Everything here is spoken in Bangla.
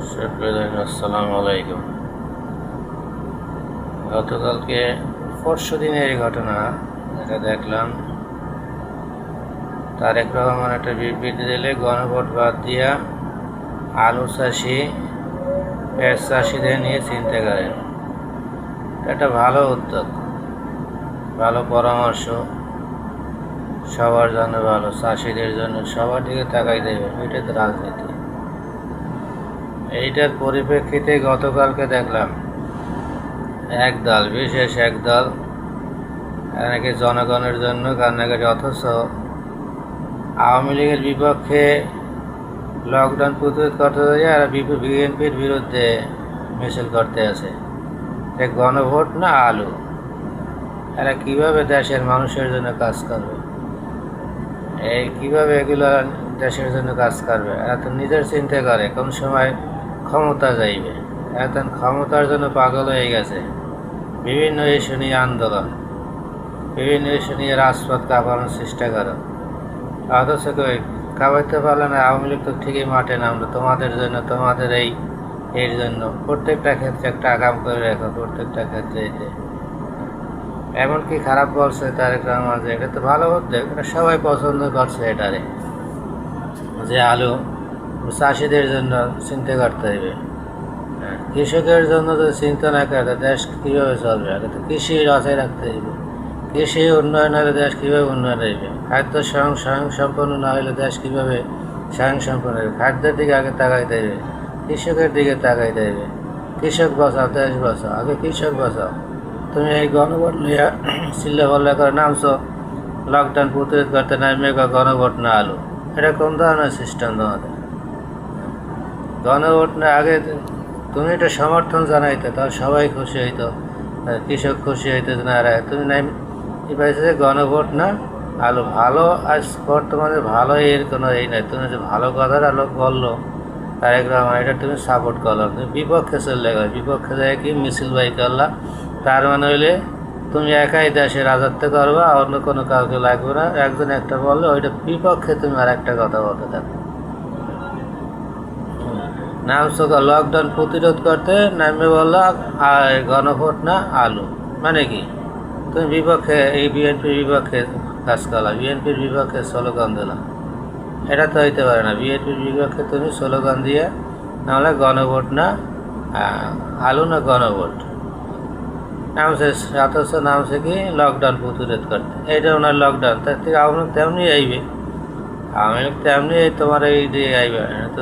আসসালামু আলাইকুম। গতকালকে পরশু দিনের এই ঘটনা যেটা দেখলাম, তারেক রহমান একটা বিবৃতি দিলে গণভোট বাদ দিয়া আলু চাষি পেঁয়াজ চাষিদের নিয়ে চিন্তা করেন। এটা ভালো উদ্যোগ, ভালো পরামর্শ, সবার জন্য ভালো, চাষিদের জন্য, সবার দিকে তাকাই দেবে, এটাই তো রাজনীতি। এইটার পরিপ্রেক্ষিতে গতকালকে দেখলাম বিশেষ এক দল নাকি জনগণের জন্য কান্নাকাটি, অথচ আওয়ামী লীগের বিপক্ষে লকডাউন প্রতিরোধ করতে যায় আর বিএনপির বিরুদ্ধে মিছিল করতে আছে। গণভোট না আলু, এরা কীভাবে দেশের মানুষের জন্য কাজ করবে? কীভাবে এগুলো দেশের জন্য কাজ করবে? এরা তো নিজের চিন্তা করে কোন সময় ক্ষমতা যাইবে। এখন ক্ষমতার জন্য পাগল হয়ে গেছে। বিভিন্ন ইস্যু নিয়ে আন্দোলন, বিভিন্ন ইস্যু নিয়ে রাজপথ কাঁপানোর চেষ্টা করো, অথচ কাঁপাইতে পারলে না। আওয়ামী লীগ তো ঠিকই মাঠে নামলো তোমাদের জন্য, তোমাদের এর জন্য। প্রত্যেকটা ক্ষেত্রে একটা আগাম করে রাখো, প্রত্যেকটা ক্ষেত্রে। এমনকি খারাপ বলছে তারেক রহমান যে এটা তো ভালো উদ্যোগ, এটা সবাই পছন্দ করছে এটারে, যে আলু চাষিদের জন্য চিন্তা করতে হবে। কৃষকের জন্য যদি চিন্তা না করে দেশ কীভাবে চলবে? আগে তো কৃষি রসায় রাখতে হবে। কৃষি উন্নয়ন হলে দেশ কীভাবে উন্নয়ন হইবে? খাদ্য স্বয়ং সম্পন্ন না হলে দেশ কীভাবে স্বয়ং সম্পন্ন হবে? খাদ্যের দিকে আগে তাকাইতে হবে, কৃষকের দিকে তাকাইতে হবে। কৃষক বাঁচাও, দেশ বাঁচাও, আগে কৃষক বাঁচাও। তুমি এই গণভোট নিয়ে চিল্লা পাল্লা করে নামছো, লকডাউন প্রতিরোধ করতে নামে গণভোট না আলু। এটা কোন ধরনের সিস্টেম তোমাদের? গণভোট না আগে তুমি এটা সমর্থন জানাইতে, তাও সবাই খুশি হইতো, কৃষক খুশি হইতো না। তুমি নাই পাইছে গণভোট না আলু। ভালো আজ বর্তমানে ভালো এর কোনো এই নাই। তুমি যে ভালো কথাটা লোক বললো তারেক রহমান, এটা তুমি সাপোর্ট করলো, তুমি বিপক্ষে চললে গেলে, বিপক্ষে যায় কি মিছিল বাই করলা। তার মানে হইলে তুমি একাই দেশে রাজত্ব করবা, অন্য কোনো কাউকে লাগবে না। একজন একটা বললে ওইটা বিপক্ষে তুমি আর একটা কথা বলতে থাকো। নামছো লকডাউন প্রতিরোধ করতে, নামে বললো গণভোট না আলু। মানে কি তুমি বিপক্ষে, এই বিএনপির বিপক্ষে কাজ করলা, বিএনপির বিপক্ষে স্লোগান দিলাম? এটা তো হইতে পারে না। বিএনপির বিপক্ষে তুমি স্লোগান দিয়ে নাহলে গণভোট না আলু না গণভোট নামছে, অথচ নামছে কি লকডাউন প্রতিরোধ করতে। এইটা ওনার লকডাউন, তার থেকে আওয়ামী লীগ তেমনি আইবে, আওয়ামী লীগ তেমনি তোমার এই দিয়ে আইবে। তো